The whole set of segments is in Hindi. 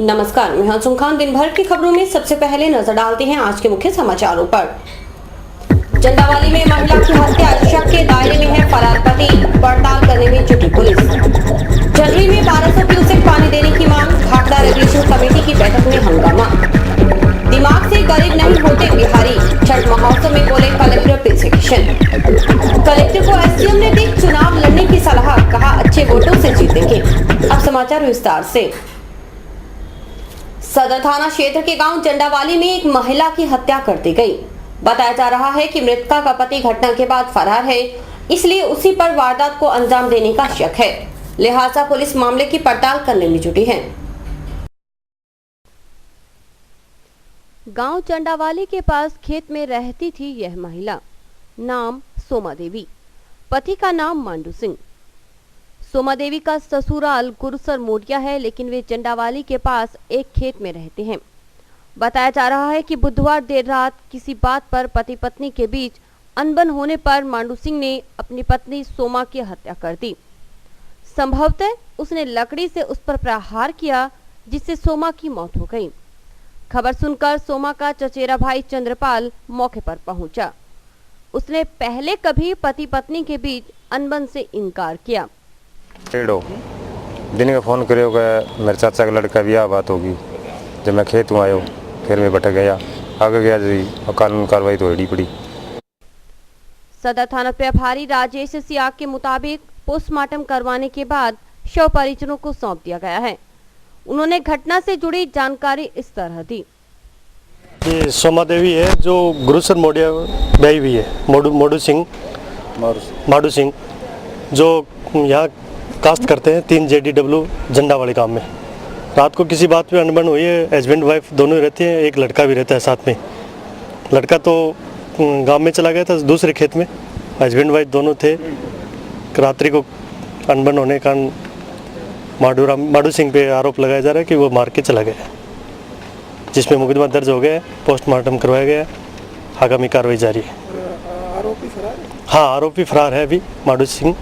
नमस्कार, मैं हंसुम खान। दिन भर की खबरों में सबसे पहले नजर डालते हैं आज के मुख्य समाचारों पर। चंदावाली में महिला की हत्या, शक के दायरे में है फरार पति, पड़ताल करने में जुटी पुलिस। जंगली में 1200 क्यूसेक पानी देने की मांग, भाखड़ा रेगुलेशन कमेटी की बैठक में हंगामा। दिमाग से गरीब नहीं होते बिहारी, छठ महोत्सव में बोले कलेक्टर पीसी किशन। कलेक्टर को एसडीएम ने दी चुनाव लड़ने की सलाह, कहा अच्छे वोटों से जीतेंगे। अब समाचार विस्तार से। सदर थाना क्षेत्र के गांव चंदावाली में एक महिला की हत्या कर दी गई। बताया जा रहा है कि मृतका का पति घटना के बाद फरार है, इसलिए उसी पर वारदात को अंजाम देने का शक है। लिहाजा पुलिस मामले की पड़ताल करने में जुटी है। गांव चंदावाली के पास खेत में रहती थी यह महिला, नाम सोमा देवी, पति का नाम मांडू सिंह। सोमा देवी का ससुराल गुरुसर मोडिया है, लेकिन वे चंदावाली के पास एक खेत में रहते हैं। बताया जा रहा है कि बुधवार देर रात किसी बात पर पति पत्नी के बीच अनबन होने पर मांडू सिंह ने अपनी पत्नी सोमा की हत्या कर दी। संभवतः उसने लकड़ी से उस पर प्रहार किया, जिससे सोमा की मौत हो गई। खबर सुनकर सोमा का चचेरा भाई चंद्रपाल मौके पर पहुंचा। उसने पहले कभी पति पत्नी के बीच अनबन से इनकार किया। दिन में फोन करे मेरे चाचा का लड़का ब्याह बात होगी। जब मैं खेत में आयो फिर मैं भटक गया, आगे गया जी और कानून कार्रवाई तो होनी पड़ी। सदर थाना प्रभारी राजेश सियाग के मुताबिक पोस्टमार्टम करवाने के बाद शव परिजनों को सौंप दिया गया है। उन्होंने घटना से जुड़ी जानकारी इस तरह दी। ये सोमा देवी है जो गुरुसर मोडिया ब्याही हुई है, माडू सिंह जो यहाँ कास्ट करते हैं 3 JDW झंडा वाले काम में। रात को किसी बात पे अनबन हुई है, हस्बैंड वाइफ दोनों ही रहते हैं, एक लड़का भी रहता है साथ में। लड़का तो गांव में चला गया था दूसरे खेत में, हस्बैंड वाइफ दोनों थे। रात्रि को अनबन होने का माडू सिंह पे आरोप लगाया जा रहा है कि वो मार के चला गया, जिसमें मुकदमा दर्ज हो गया है, पोस्टमार्टम करवाया गया, आगामी कार्रवाई जारी है। आरोपी फरार है? हाँ, आरोपी फरार है अभी माडू सिंह।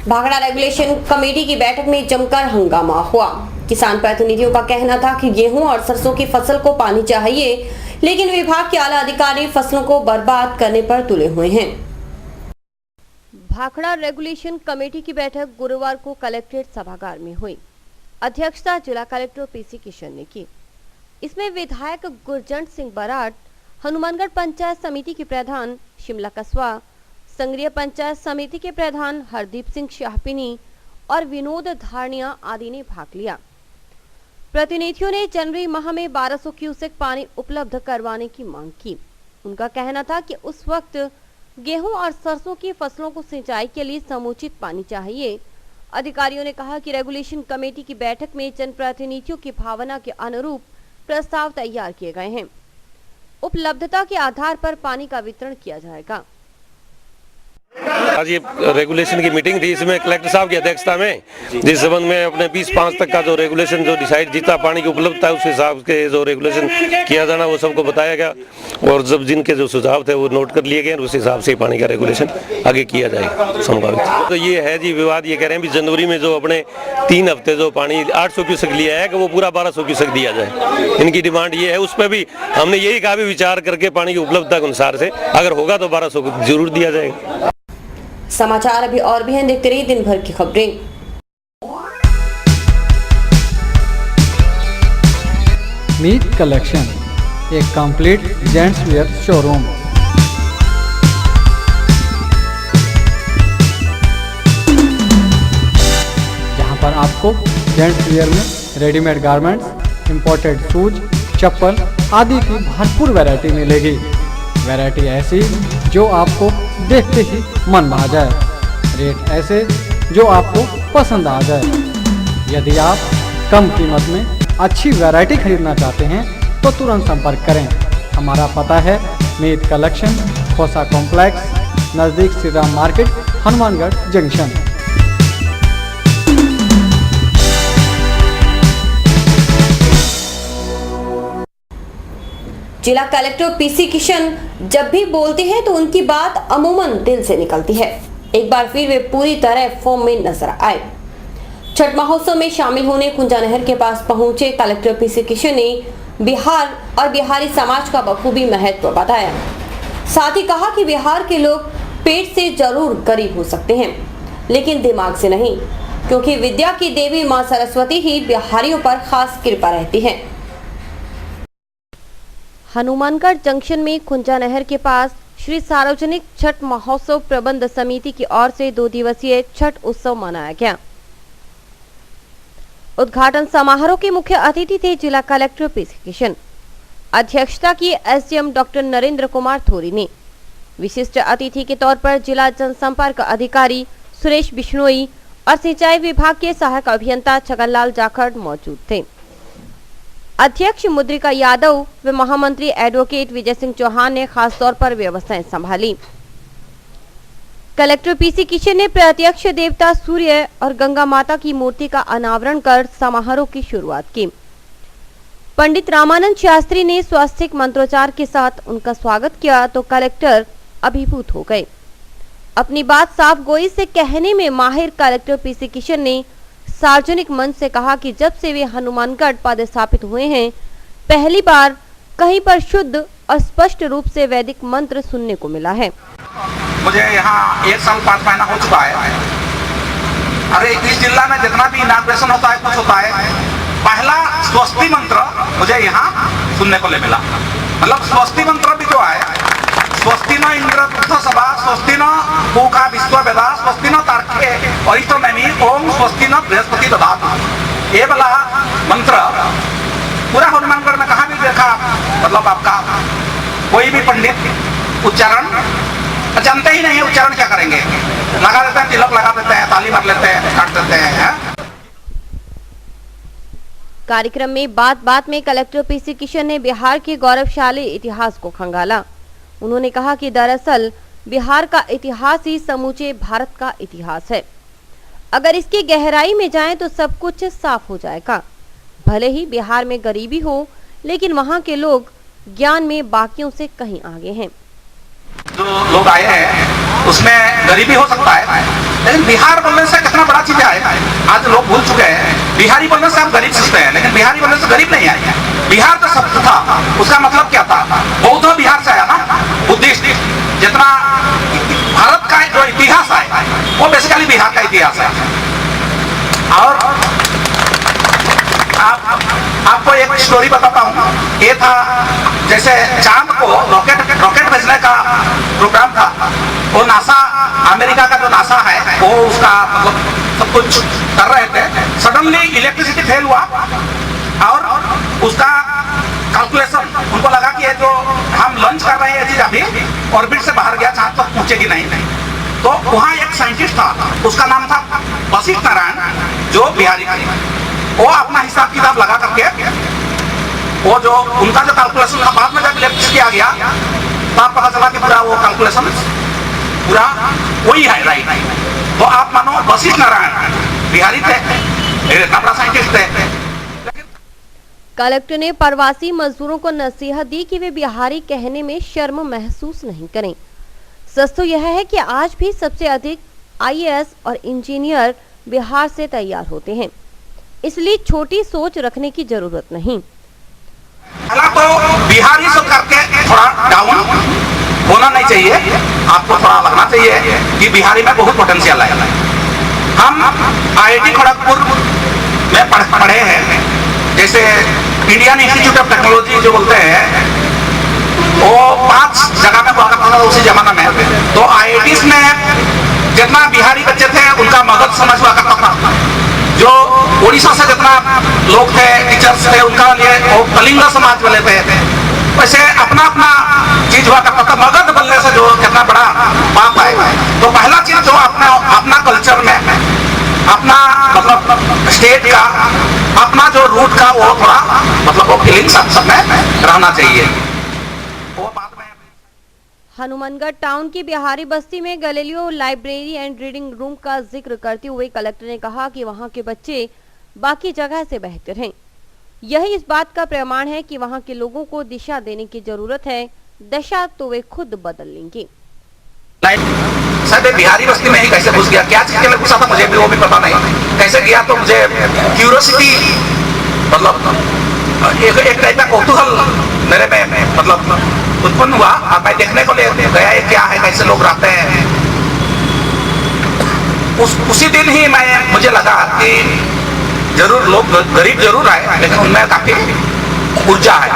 भाखड़ा रेगुलेशन कमेटी की बैठक में जमकर हंगामा हुआ। किसान प्रतिनिधियों का कहना था कि गेहूं और सरसों की फसल को पानी चाहिए, लेकिन विभाग के आला अधिकारी फसलों को बर्बाद करने पर तुले हुए हैं। भाखड़ा रेगुलेशन कमेटी की बैठक गुरुवार को कलेक्ट्रेट सभागार में हुई। अध्यक्षता जिला कलेक्टर पीसी किशन ने की। इसमें विधायक गुरजंट सिंह बराड़, हनुमानगढ़ पंचायत समिति के प्रधान शिमला कस्बा, संग्रिया पंचायत समिति के प्रधान हरदीप सिंह शाहपिनी और विनोद धारणिया आदि ने भाग लिया। प्रतिनिधियों ने जनवरी माह में 1200 क्यूसेक पानी उपलब्ध करवाने की मांग की। उनका कहना था कि उस वक्त गेहूं और सरसों की फसलों को सिंचाई के लिए समुचित पानी चाहिए। अधिकारियों ने कहा कि रेगुलेशन कमेटी की बैठक में जनप्रतिनिधियों की भावना के अनुरूप प्रस्ताव तैयार किए गए हैं। उपलब्धता के आधार पर पानी का वितरण किया जाएगा। आज ये रेगुलेशन की मीटिंग थी, इसमें कलेक्टर साहब की अध्यक्षता में जिस संबंध में अपने 20-5 तक का जो रेगुलेशन जो डिसाइड जितना पानी की उपलब्धता है उस हिसाब के जो रेगुलेशन किया जाना वो सबको बताया गया, और जब जिनके जो सुझाव थे वो नोट कर लिए गए, उस हिसाब से पानी का रेगुलेशन आगे किया जाएगा संभावित। तो ये है जी विवाद, ये कह रहे हैं कि जनवरी में जो अपने 3 हफ्ते जो पानी 800 क्यूसेक लिया है कि वो पूरा 1200 क्यूसेक दिया जाए। इनकी डिमांड ये है, उस पर भी हमने यही कहा भी विचार करके पानी की उपलब्धता के अनुसार से अगर होगा तो 1200 को जरूर दिया जाएगा। समाचार अभी और भी हैं, देखते रहिए दिन भर की खबरें। मीत कलेक्शन, एक कंप्लीट जेंट्स वेयर शोरूम। जहां पर आपको जेंट्स वेयर में रेडीमेड गारमेंट्स, इंपोर्टेड शूज, चप्पल आदि की भरपूर वैरायटी मिलेगी। वैरायटी ऐसी जो आपको देखते ही मन भा जाए, रेट ऐसे जो आपको पसंद आ जाए। यदि आप कम कीमत में अच्छी वैरायटी खरीदना चाहते हैं तो तुरंत संपर्क करें। हमारा पता है मीत कलेक्शन, खोसा कॉम्प्लेक्स, नज़दीक श्री राम मार्केट, हनुमानगढ़ जंक्शन। जिला कलेक्टर पीसी किशन जब भी बोलते हैं तो उनकी बात अमूमन दिल से निकलती है। एक बार फिर वे पूरी तरह फॉर्म में नजर आए। छठ महोत्सव में शामिल होने कुंजा नहर के पास पहुंचे कलेक्टर पीसी किशन ने बिहार और बिहारी समाज का बखूबी महत्व बताया। साथ ही कहा कि बिहार के लोग पेट से जरूर गरीब हो सकते हैं, लेकिन दिमाग से नहीं, क्योंकि विद्या की देवी मां सरस्वती ही बिहारियों पर खास कृपा रहती है। हनुमानगढ़ जंक्शन में कुंजा नहर के पास श्री सार्वजनिक छठ महोत्सव प्रबंध समिति की ओर से 2 दिवसीय छठ उत्सव मनाया गया। उद्घाटन समारोह के मुख्य अतिथि थे जिला कलेक्टर पीसी किशन। अध्यक्षता की एसडीएम डॉक्टर नरेंद्र कुमार थोरी ने। विशिष्ट अतिथि के तौर पर जिला जनसंपर्क अधिकारी सुरेश बिश्नोई और सिंचाई विभाग के सहायक अभियंता छगनलाल जाखड़ मौजूद थे। अध्यक्ष मुद्रिका यादव व महामंत्री एडवोकेट विजय सिंह चौहान ने खास तौर पर व्यवस्थाएं संभाली। कलेक्टर पीसी किशन ने प्रत्यक्ष देवता सूर्य और गंगा माता की मूर्ति का अनावरण कर समारोह की शुरुआत की। पंडित रामानंद शास्त्री ने स्वास्तिक मंत्रोच्चार के साथ उनका स्वागत किया तो कलेक्टर अभिभूत हो गए। अपनी बात साफ गोई से कहने में माहिर कलेक्टर पीसी किशन ने सार्वजनिक मंच से कहा कि जब से वे हनुमानगढ़ पदस्थापित हुए हैं, पहली बार कहीं पर शुद्ध और स्पष्ट रूप से वैदिक मंत्र सुनने को मिला है। मुझे यहाँ 1 साल 5 महीना हो चुका है। अरे इस जिला में जितना भी इनाग्रेशन होता है, कुछ होता है, पहला स्वस्ति मंत्र मुझे यहाँ सुनने को मिला। मतलब स्वस्ति मंत्र भी जो है, स्वस्ति न इंद्र दुग्ध सभा, स्वस्ति न पूका विश्व वेदा, स्वस्ति न तार्क्ष्य अरिष्टो नैमि, ओम स्वस्ति न बृहस्पति दधातु। ये वाला मंत्र पूरा हनुमानगढ़ में कहाँ भी देखा, मतलब आपका कोई भी पंडित उच्चारण जानते ही नहीं है, उच्चारण क्या करेंगे, लगा देते हैं, तिलक लगा देते हैं, ताली मार लेते हैं, काट देते हैं। कार्यक्रम में बात में कलेक्टर पीसी किशन ने बिहार के गौरवशाली इतिहास को खंगाला। उन्होंने कहा कि दरअसल बिहार का इतिहास ही समूचे भारत का इतिहास है। अगर इसकी गहराई में जाएं तो सब कुछ साफ हो जाएगा। भले ही बिहार में गरीबी हो, लेकिन वहाँ के लोग ज्ञान में बाकियों से कहीं आगे हैं। जो लोग आए हैं उसमें गरीबी हो सकता है, लेकिन बिहार बोलने से कितना बड़ा चीज है आज लोग भूल चुके हैं। बिहारी बोलने से आप गरीब सोचते हैं, लेकिन बिहारी बोलने से गरीब नहीं आए। बिहार का शब्द था, उसका मतलब क्या था? बौद्ध बिहार से आया ना, बुद्धिस्ट। जितना भारत का जो इतिहास है वो बेसिकली बिहार का इतिहास है। और आपको एक स्टोरी बताता हूँ। ये था जैसे चांद को रॉकेट भेजने का प्रोग्राम था, वो नासा, अमेरिका का जो नासा है वो उसका मतलब सब कुछ कर रहे थे। सडनली इलेक्ट्रिसिटी फेल हुआ और उसका कैलकुलेशन उनको लगा कि ये जो हम लॉन्च कर रहे हैं ये चीज अभी ऑर्बिट से बाहर गया, चांद तक पहुंचेगी नहीं। तो वहाँ एक साइंटिस्ट था, उसका नाम था वशिष्ठ नारायण, जो बिहारी थे। वो अपना हिसाब किताब लगा करके वो जो उनका जो कैलकुलेशन था, बाद में जब इलेक्ट्रिसिटी आ गया तब पता चला कि पूरा वो कैलकुलेशन पूरा वही है, राइट। तो आप मानो वशिष्ठ नारायण बिहारी थे, इतना बड़ा साइंटिस्ट थे। कलेक्टर ने प्रवासी मजदूरों को नसीहत दी कि वे बिहारी कहने में शर्म महसूस नहीं करें। सच तो यह है कि आज भी सबसे अधिक आईएएस और इंजीनियर बिहार से तैयार होते हैं, इसलिए छोटी सोच रखने की जरूरत नहीं। पहला तो बिहारी सब करके थोड़ा डाउन होना नहीं चाहिए, आपको थोड़ा लगना चाहिए कि बिहारी में बहुत पोटेंशियल है। हम आईआईटी खड़गपुर में पढ़े हैं, जैसे इंडियन इंस्टीट्यूट ऑफ टेक्नोलॉजी जो बोलते हैं, वो 5 जगह में हुआ करता था उसी जमाना में। तो आईआईटीज में जितना बिहारी बच्चे थे उनका मगध समझ हुआ करता था। जो उड़ीसा से जितना लोग थे, टीचर्स थे, उनका लिए वो कलिंग समाज वाले थे। वैसे अपना अपना चीज हुआ करता था। मगध बनने से जो कितना बड़ा बात है। तो पहला चीज जो अपना कल्चर में, अपना मतलब स्टेट का, अपना जो रूट का वो थोड़ा मतलब वो फीलिंग सब में रहना चाहिए। वो बात में हनुमानगढ़ टाउन की बिहारी बस्ती में Galileo library and reading room का जिक्र करते हुए कलेक्टर ने कहा कि वहां के बच्चे बाकी जगह से बेहतर हैं। यही इस बात का प्रमाण है कि वहां के लोगों को दिशा देने की जरूरत है, दशा तो वे खुद बदल लेंगे। सर बिहारी बस्ती में ही कैसे घुस गया, क्या चीज के लिए घुसा था मुझे भी वो भी पता नहीं। कैसे गया तो मुझे क्यूरियोसिटी मतलब एक टाइप का कौतूहल मेरे में मतलब उत्पन्न हुआ और मैं देखने को ले गया ये क्या है, कैसे लोग रहते हैं। उसी दिन ही मुझे लगा कि जरूर लोग गरीब जरूर आए लेकिन उनमें काफी ऊर्जा है,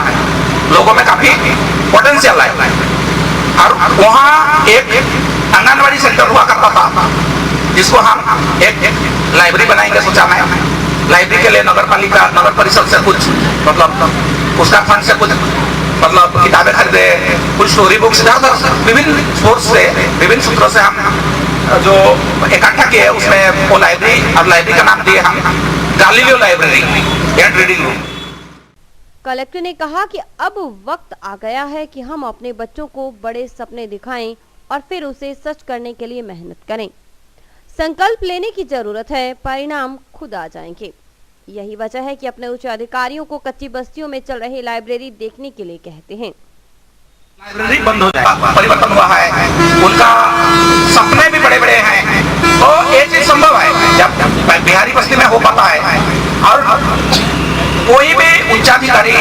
लोगों में काफी पोटेंशियल है। और वहाँ एक आंगनबाड़ी सेंटर हुआ करता था जिसको हम एक लाइब्रेरी बनाएंगे सोचा मैं। लाइब्रेरी के लिए नगर परिषद से कुछ मतलब उसका फंड से कुछ मतलब किताबें खरीदे, कुछ स्टोरी बुक्स विभिन्न सोर्स से विभिन्न सूत्रों से हम जो इकट्ठा किए उसमें वो लाइब्रेरी, और लाइब्रेरी का नाम दिए हम Galileo library and reading room. Collector ने कहा कि अब वक्त आ गया है कि हम अपने बच्चों को बड़े सपने दिखाएं और फिर उसे सच करने के लिए मेहनत करें। संकल्प लेने की जरूरत है, परिणाम खुद आ जाएंगे। यही वजह है कि अपने उच्च अधिकारियों को कच्ची बस्तियों में चल रही लाइब्रेरी देखने के लिए कहते हैं। लाइब्रेरी बंद हो जाए, परिवर्तन हुआ है, उनका सपने भी बड़े बड़े हैं, तो ये चीज संभव है जब बिहारी बस्ती में हो पाता है। और कोई भी उच्चाधिकारी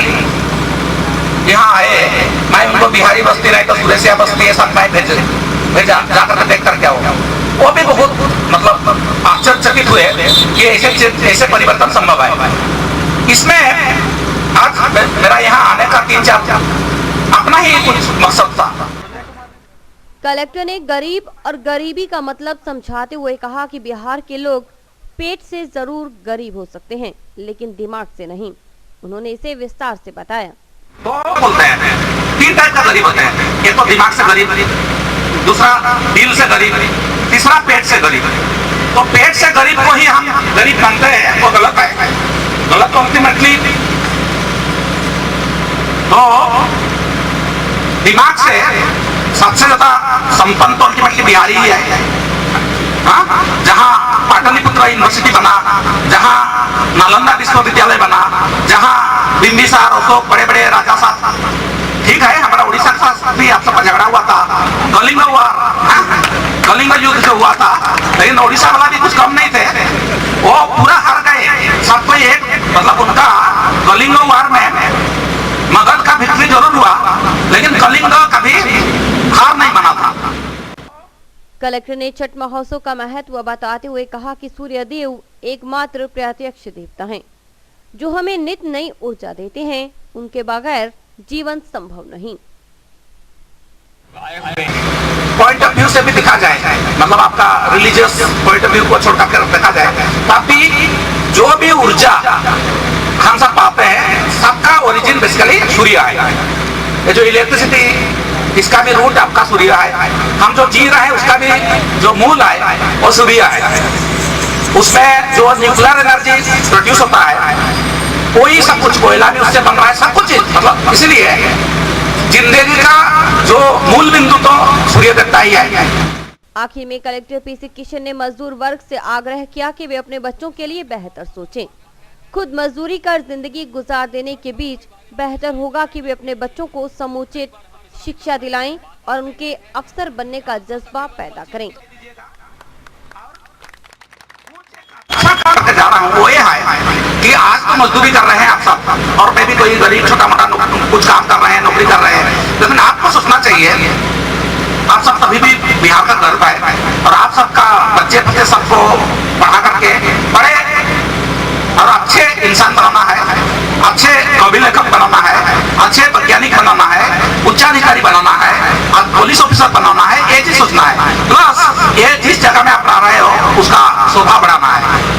यहाँ आए, मैं उनको बिहारी बस्ती नहीं तो सुरेशिया बस्ती है सब मैं भेजा जाकर देख कर क्या होगा, वो भी बहुत मतलब आश्चर्यचकित हुए कि ऐसे परिवर्तन संभव है। इसमें आज मेरा यहाँ आने का 3-4 अपना ही कुछ मकसद था। कलेक्टर ने गरीब और गरीबी का मतलब समझाते हुए कहा कि बिहार के लोग पेट से जरूर गरीब हो सकते हैं लेकिन दिमाग से नहीं। उन्होंने इसे विस्तार से बताया। तो बोलते हैं 3 टाइप का गरीब होते हैं, एक तो दिमाग से गरीब, दूसरा दिल से गरीब, तीसरा पेट से गरीब। तो पेट से गरीब को ही हम गरीब मानते हैं, वो गलत है। गलत तो अल्टीमेटली तो दिमाग से सबसे ज्यादा संपन्न तो अल्टीमेटली बिहारी ही है। हाँ, जहाँ पाटलिपुत्र यूनिवर्सिटी बना, जहाँ नालंदा विश्वविद्यालय बना, जहाँ बिंबिसार अशोक बड़े बड़े राजा साहब, ठीक है हमारा उड़ीसा के साथ भी आप सबका झगड़ा हुआ था, कलिंग युद्ध जो हुआ था, लेकिन उड़ीसा वाला भी कुछ कम नहीं थे, वो पूरा हार गए। सबको एक मतलब उनका कलिंग वार में मगध का विक्ट्री जरूर हुआ लेकिन कलिंग कभी हार नहीं माना था। कलेक्टर ने छठ महोत्सव का महत्व बताते हुए कहा कि सूर्य देव एकमात्र प्रत्यक्ष देवता हैं जो हमें नित्य नई ऊर्जा देते हैं, उनके बगैर जीवन संभव नहीं। पॉइंट ऑफ व्यू से भी देखा जाए, मतलब आपका रिलीजियस पॉइंट ऑफ व्यू को छोड़कर देखा जाए, तभी जो भी ऊर्जा हम सब पाते हैं सबका ओरिजिन बेसिकली सूर्य है। ये जो इलेक्ट्रिसिटी इसका भी रूट आपका सूर्य है, हम जो जी रहे हैं उसका भी जो मूल है वो सूर्य है। उसमें जो न्यूक्लियर एनर्जी प्रोड्यूस होता है वही सब कुछ, कोयला भी उससे बन रहा है, सब कुछ मतलब इसलिए जिंदगी का जो मूल बिंदु तो सूर्य देवता ही है। आखिर में कलेक्टर पीसी किशन ने मजदूर वर्ग से आग्रह किया कि वे अपने बच्चों के लिए बेहतर सोचें। खुद मजदूरी कर जिंदगी गुजार देने के बीच बेहतर होगा कि वे अपने बच्चों को समुचित शिक्षा दिलाएं और उनके अफसर बनने का जज्बा पैदा करें। करके जा रहा हूँ वो ये है कि आज तो मजदूरी कर रहे हैं आप सब, और मैं भी कोई गरीब छोटा मोटा कुछ काम कर रहे हैं, नौकरी कर रहे हैं, लेकिन आपको सोचना चाहिए आप सब तभी भी बिहार का गर्व है, और आप सबका बच्चे सबको पढ़ा करके बड़े और अच्छे इंसान बनाना है, अच्छे कवि लेखक बनाना है, अच्छे वैज्ञानिक बनाना है, उच्चाधिकारी बनाना है, और पुलिस ऑफिसर बनाना है, ये चीज सोचना है। प्लस ये जिस जगह में आप रह रहे हो उसका शोभा बढ़ाना है।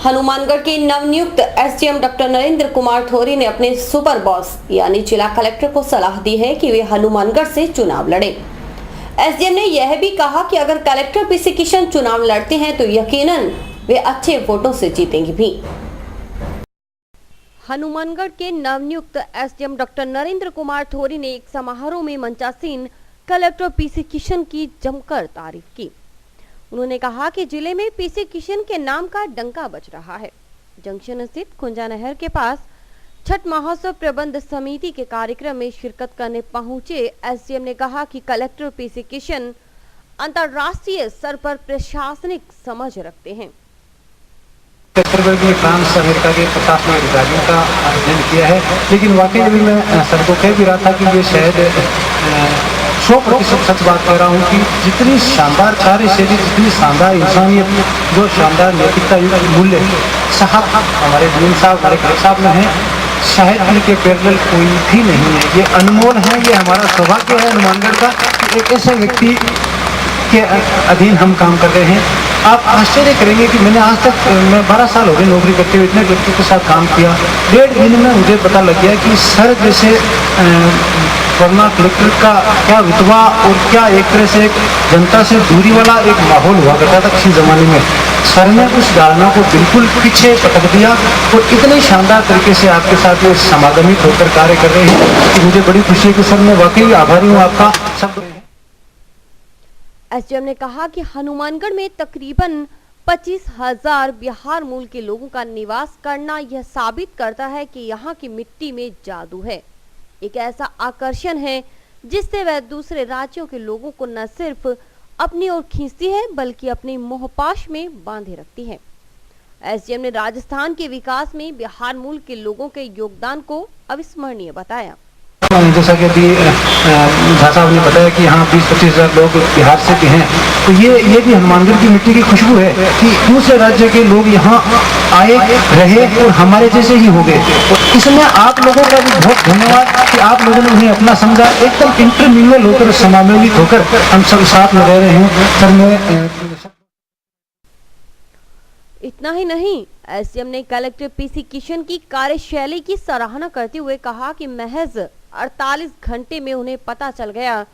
हनुमानगढ़ के नवनियुक्त एसडीएम डॉक्टर नरेंद्र कुमार ठौरी ने अपने सुपर बॉस यानी जिला कलेक्टर को सलाह दी है कि वे हनुमानगढ़ से चुनाव लड़े। एसडीएम ने यह भी कहा कि अगर कलेक्टर पीसी किशन चुनाव लड़ते हैं तो यकीनन वे अच्छे वोटों से जीतेंगे भी। हनुमानगढ़ के नवनियुक्त एसडीएम डॉक्टर नरेंद्र कुमार ठौरी ने एक समारोह में मंचासीन कलेक्टर पीसी किशन की जमकर तारीफ की। उन्होंने कहा कि जिले में पीसी किशन के नाम का डंका बज रहा है। जंक्शन स्थित कुंजा नहर के पास छठ महोत्सव प्रबंध समिति के कार्यक्रम में शिरकत करने पहुंचे एसडीएम ने कहा कि कलेक्टर पीसी किशन अंतर्राष्ट्रीय स्तर पर प्रशासनिक समझ रखते हैं। पेट्रोल में फ्रांस अमेरिका के 50 अधिकारियों का अध्ययन किया है, लेकिन वाकई में मैं सर को कह भी रहा था कि ये शायद 100% सच बात कह रहा हूँ कि जितनी शानदार कार्यशैली, जितनी शानदार इंसानियत, जो शानदार नैतिकता युक्त मूल्य साहब हमारे डीएम साहब, हमारे कलेक्टर साहब में हैं, शायद उनके पैरेलल कोई भी नहीं है। ये अनमोल है, ये हमारा सौभाग्य है हनुमानगढ़ का कि एक ऐसे व्यक्ति के अधीन हम काम कर रहे हैं। आप आश्चर्य करेंगे कि मैंने आज तक, मैं 12 साल हो गए नौकरी करते हुए, इतने व्यक्तियों के साथ काम किया। 1.5 दिन में मुझे पता लग गया कि सर जैसे वरना कलेक्टर का क्या रुतबा और क्या एक तरह से एक जनता से दूरी वाला एक माहौल हुआ करता था किसी ज़माने में। सर ने उस धारणा को बिल्कुल पीछे पटक दिया और इतने शानदार तरीके से आपके साथ ये समागमित होकर कार्य कर रहे हैं कि मुझे बड़ी खुशी है कि सर, मैं वाकई आभारी हूँ आपका। सब एसडीएम ने कहा कि हनुमानगढ़ में तकरीबन 25,000 बिहार मूल के लोगों का निवास करना यह साबित करता है कि यहाँ की मिट्टी में जादू है, एक ऐसा आकर्षण है जिससे वह दूसरे राज्यों के लोगों को न सिर्फ अपनी ओर खींचती है बल्कि अपने मोहपाश में बांधे रखती है। एसडीएम ने राजस्थान के विकास में बिहार मूल के लोगों के योगदान को अविस्मरणीय बताया। जैसा कि अभी झा साहब ने बताया कि यहाँ 20-25 हज़ार लोग बिहार से भी हैं, तो ये भी हनुमानगढ़ की मिट्टी की खुशबू है कि दूसरे राज्य के लोग यहाँ आए, रहे और हमारे जैसे ही हो गए। और इसमें आप लोगों का भी बहुत धन्यवाद कि आप लोगों ने उन्हें अपना समझा, एकदम इंटरमिंगल होकर, समावेशित होकर हम सब साथ में रह रहे हैं। सर मैं इतना ही नहीं, एसडीएम ने कलेक्टर पीसी किशन की कार्यशैली की सराहना करते हुए कहा कि महज 48 घंटे में उन्हें पता चल गया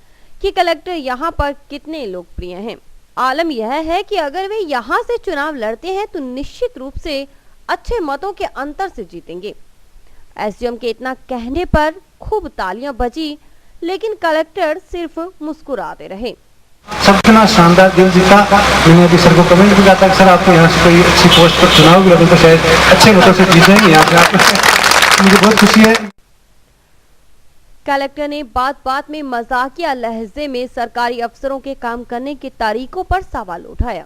कि कलेक्टर यहां पर कितने लोकप्रिय हैं। आलम यह है कि अगर वे यहां से चुनाव लड़ते हैं तो निश्चित रूप से अच्छे मतों के अंतर से जीतेंगे। एसडीएम के इतना कहने पर खूब तालियां बजी, लेकिन कलेक्टर सिर्फ मुस्कुराते रहे। सबसे शानदार दिल जीता। मैंने अभी सर को कमेंट भी किया था कि सर आपको यहाँ से कोई अच्छी पोस्ट पर चुनाव भी तो शायद अच्छे मतों से जीत जाएंगे यहाँ से। मुझे बहुत खुशी है। कलेक्टर ने बात बात में मजाकिया लहजे में सरकारी अफसरों के काम करने के तरीकों पर सवाल उठाया।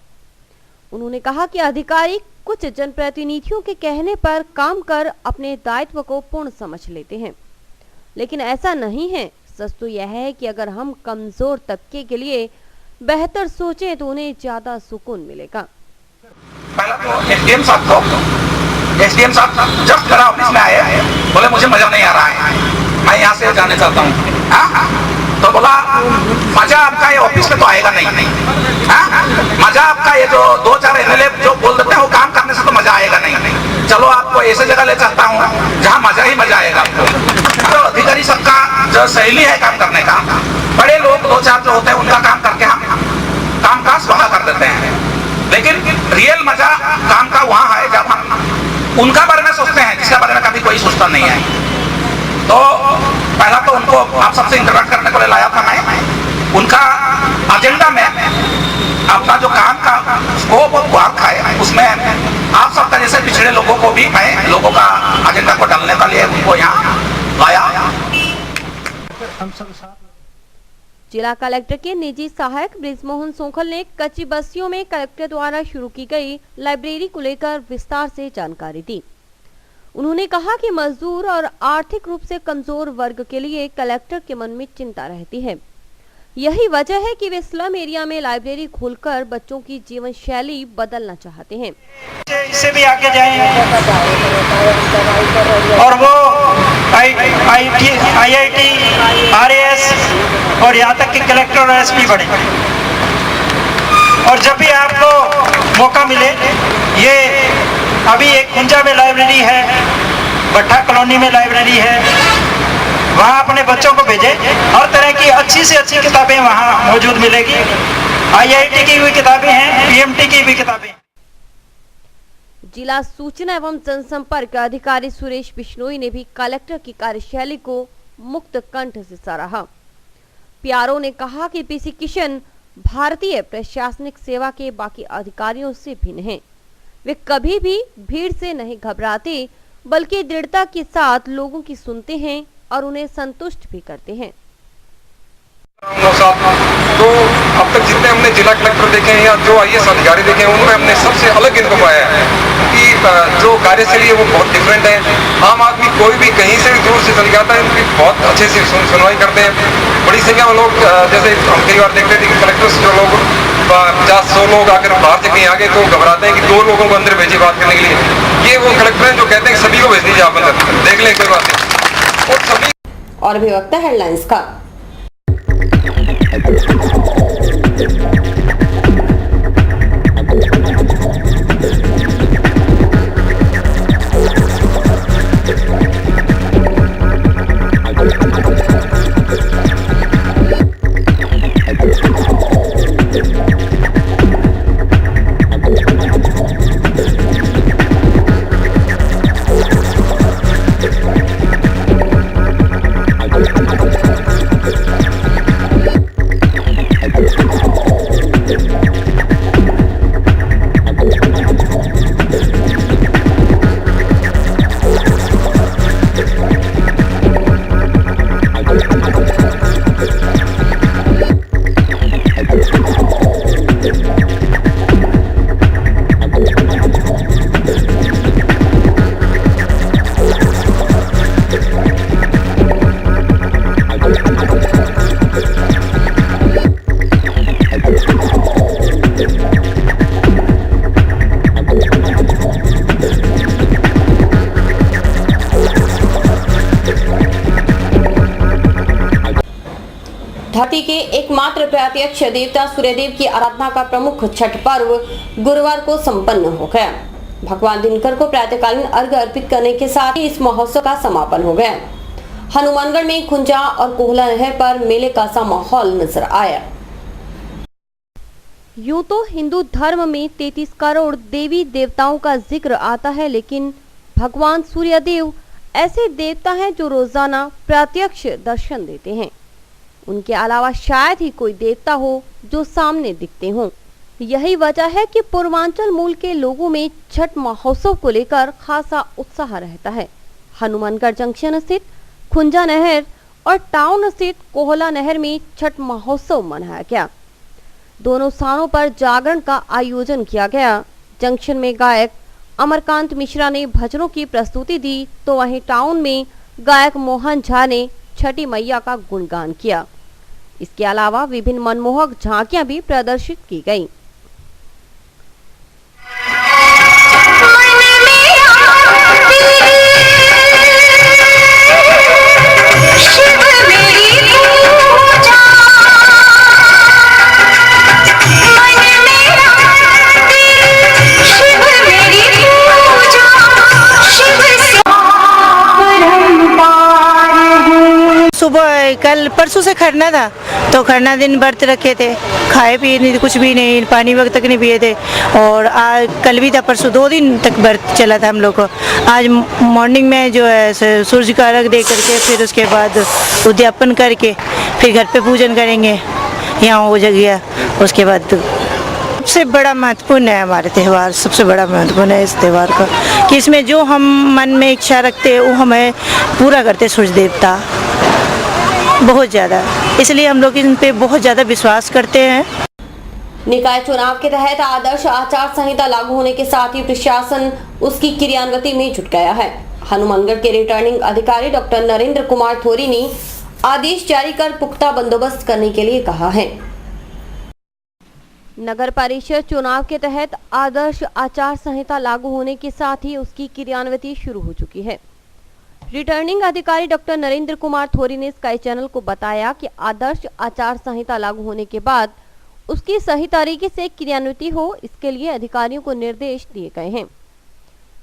उन्होंने कहा कि अधिकारी कुछ जनप्रतिनिधियों के कहने पर काम कर अपने दायित्व को पूर्ण समझ लेते हैं, लेकिन ऐसा नहीं है। सच तो यह है कि अगर हम कमजोर तबके के लिए बेहतर सोचें तो उन्हें ज्यादा सुकून मिलेगा। पहला तो एसडीएम साहब जब करा ऑफिस में आए, बोले मुझे मजा नहीं आ रहा है, मैं यहाँ से जाने चाहता हूँ। तो बोला मजा आपका ये ऑफिस में तो आएगा नहीं। मजा आपका ये जो 2-4 एमएलए जो बोल देते हैं वो काम करने से तो मजा आएगा नहीं। चलो आपको ऐसे जगह ले जाता हूँ जहाँ मजा ही मजा आएगा आपको। तो अधिकारी सबका जो शैली है काम करने का, बड़े लोग 2-4 जो होते हैं उनका काम करके हम काम काज वहाँ कर देते हैं, लेकिन रियल मजा काम का वहाँ है जब हम उनका बारे में सोचते हैं जिसके बारे में कभी कोई सोचता नहीं है। तो पहला तो उनको आप सबसे इंटरेक्ट करने को लाया था मैं। उनका एजेंडा में अपना जो काम का स्कोप और वर्क है उसमें आप सबका जैसे पिछड़े लोगों को भी मैं लोगों का एजेंडा को डालने के लिए उनको यहाँ लाया। जिला कलेक्टर के निजी सहायक ब्रिजमोहन सोखल ने कच्ची बस्तियों में कलेक्टर द्वारा शुरू की गई लाइब्रेरी को लेकर विस्तार से जानकारी दी। उन्होंने कहा कि मजदूर और आर्थिक रूप से कमजोर वर्ग के लिए कलेक्टर के मन में चिंता रहती है। यही वजह है कि वे स्लम एरिया में लाइब्रेरी खोलकर बच्चों की जीवन शैली बदलना चाहते हैं। इससे भी आगे जाएं और वो IIT, RAS और यहाँ तक कि कलेक्टर और SP बने। और जब भी आपको मौका मिले, ये अभी एक कुंजा में लाइब्रेरी है, भट्टा कॉलोनी में लाइब्रेरी है, वहाँ अपने बच्चों को भेजें। हर तरह की अच्छी से अच्छी किताबें वहाँ मौजूद मिलेगी। IIT की भी किताबें हैं, PMT की भी किताबें। जिला सूचना एवं जनसंपर्क अधिकारी सुरेश बिश्नोई ने भी कलेक्टर की कार्यशैली को मुक्त कंठ से सराहा। प्यारो ने कहा कि पीसी किशन भारतीय प्रशासनिक सेवा के बाकी अधिकारियों से भिन्न हैं। वे कभी भी भीड़ से नहीं घबराते, बल्कि दृढ़ता के साथ लोगों की सुनते हैं और उन्हें संतुष्ट भी करते हैं। तो अब तक जितने हमने जिला कलेक्टर देखे हैं या जो IAS अधिकारी देखे हैं, उनमें हमने सबसे अलग इनको पाया है कि जो कार्यशैली है वो बहुत डिफरेंट है। आम आदमी कोई भी कहीं से भी दूर से चल जाता है, उनकी बहुत अच्छे से सुनवाई करते हैं। बड़ी संख्या में लोग, जैसे हम कई बार देखते थे कि कलेक्टर्स जो लोग 50-100 लोग आकर बाहर से कहीं आ गए तो घबराते हैं कि 2 लोगों को अंदर भेजिए बात करने के लिए। ये वो कलेक्टर हैं जो कहते हैं कि सभी को भेज दीजिए आप अंदर, देख लें कोई बात नहीं। और सभी और भी वक्त है हेडलाइंस का। धरती के एकमात्र प्रत्यक्ष देवता सूर्यदेव की आराधना का प्रमुख छठ पर्व गुरुवार को संपन्न हो गया। भगवान दिनकर को प्रातःकालीन अर्घ्य अर्पित करने के साथ ही इस महोत्सव का समापन हो गया। हनुमानगढ़ में खुंजा और कोहला नहर पर मेले का सा माहौल नजर आया। यूं तो हिंदू धर्म में 33 करोड़ देवी देवताओं का जिक्र आता है, लेकिन भगवान सूर्यदेव ऐसे देवता हैं जो रोजाना प्रत्यक्ष दर्शन देते हैं। उनके अलावा शायद ही कोई देवता हो जो सामने दिखते हों। यही वजह है कि पूर्वांचल मूल के लोगों में छठ महोत्सव को लेकर खासा उत्साह रहता है। हनुमानगढ़ जंक्शन स्थित खुंजा नहर और टाउन स्थित कोहला नहर में छठ महोत्सव मनाया गया। दोनों स्थानों पर जागरण का आयोजन किया गया। जंक्शन में गायक अमरकांत मिश्रा ने भजनों की प्रस्तुति दी, तो वहीं टाउन में गायक मोहन झा ने छठी मैया का गुणगान किया। इसके अलावा विभिन्न मनमोहक झांकियां भी प्रदर्शित की गईं। सुबह कल परसों से खरना था, तो खरना दिन व्रत रखे थे, खाए पिए नहीं, कुछ भी नहीं, पानी वक्त तक नहीं पिए थे। और आज कल भी था, परसों 2 दिन तक व्रत चला था हम लोग को। आज मॉर्निंग में जो है सूर्य का अर्घ दे करके फिर उसके बाद उद्यापन करके फिर घर पे पूजन करेंगे, यहाँ हो गया। उसके बाद सबसे बड़ा महत्वपूर्ण है हमारे त्यौहार, सबसे बड़ा महत्वपूर्ण है इस त्यौहार का कि इसमें जो हम मन में इच्छा रखते हैं वो हमें पूरा करते सूर्य देवता बहुत ज़्यादा, इसलिए हम लोग इन पे बहुत ज़्यादा विश्वास करते हैं। निकाय चुनाव के तहत आदर्श आचार संहिता लागू होने के साथ ही प्रशासन उसकी क्रियान्विति में जुट गया है। हनुमानगढ़ के रिटर्निंग अधिकारी डॉक्टर नरेंद्र कुमार थोरी ने आदेश जारी कर पुख्ता बंदोबस्त करने के लिए कहा है। नगर परिषद चुनाव के तहत आदर्श आचार संहिता लागू होने के साथ ही उसकी क्रियान्विति शुरू हो चुकी है। रिटर्निंग अधिकारी डॉक्टर नरेंद्र कुमार थोरी ने स्काई चैनल को बताया कि आदर्श आचार संहिता लागू होने के बाद उसकी सही तरीके से क्रियान्विति हो, इसके लिए अधिकारियों को निर्देश दिए गए हैं।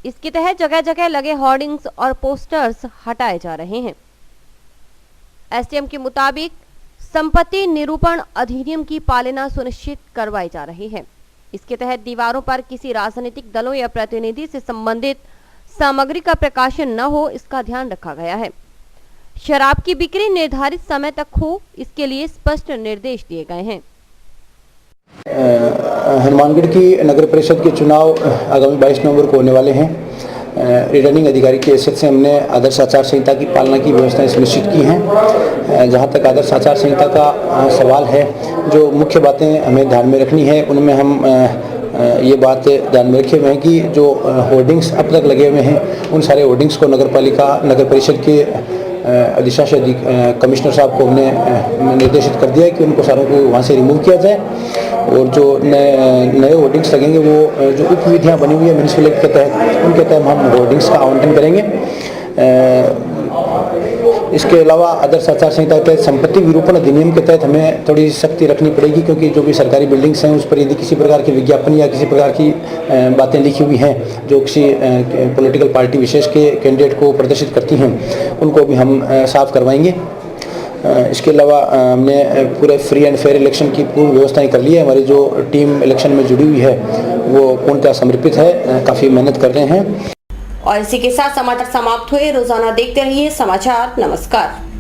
इसके तहत जगह जगह लगे होर्डिंग्स और पोस्टर्स हटाए जा रहे हैं। एसडीएम के मुताबिक संपत्ति निरूपण अधिनियम की पालना सुनिश्चित करवाई जा रही है। इसके तहत दीवारों पर किसी राजनीतिक दलों या प्रतिनिधि से संबंधित सामग्री का प्रकाशन न हो, इसका ध्यान रखा गया है। शराब की बिक्री निर्धारित समय तक हो, इसके लिए स्पष्ट निर्देश दिए गए हैं। हनुमानगढ़ की नगर परिषद के चुनाव आगामी 22 नवंबर को होने वाले हैं। रिटर्निंग अधिकारी की हैसियत से हमने आदर्श आचार संहिता की पालना की व्यवस्थाएं सुनिश्चित की हैं। जहां तक आदर्श आचार संहिता का सवाल है, जो मुख्य बातें हमें ध्यान में रखनी है, उनमें हम ये बात ध्यान में रखे हुए हैं कि जो होर्डिंग्स अब तक लगे हुए हैं उन सारे होर्डिंग्स को नगर परिषद के अधिशासी कमिश्नर साहब को हमने निर्देशित कर दिया है कि उनको सारों को वहाँ से रिमूव किया जाए और जो नए होर्डिंग्स लगेंगे वो जो उप विधियाँ बनी हुई है म्यूनिसिपैलिटी के तहत उनके तहत हम होर्डिंग्स का आवंटन करेंगे। इसके अलावा आदर्श आचार संहिता के तहत संपत्ति विरूपण अधिनियम के तहत हमें थोड़ी सख्ती रखनी पड़ेगी, क्योंकि जो भी सरकारी बिल्डिंग्स हैं उस पर यदि किसी प्रकार की विज्ञापन या किसी प्रकार की बातें लिखी हुई हैं जो किसी पॉलिटिकल पार्टी विशेष के कैंडिडेट को प्रदर्शित करती हैं उनको भी हम साफ करवाएंगे। इसके अलावा हमने पूरे फ्री एंड फेयर इलेक्शन की पूर्ण व्यवस्थाएं कर ली है। हमारी जो टीम इलेक्शन में जुड़ी हुई है वो पूर्णतः समर्पित है, काफ़ी मेहनत कर रहे हैं। और इसी के साथ समाचार समाप्त हुए। रोजाना देखते रहिए समाचार। नमस्कार।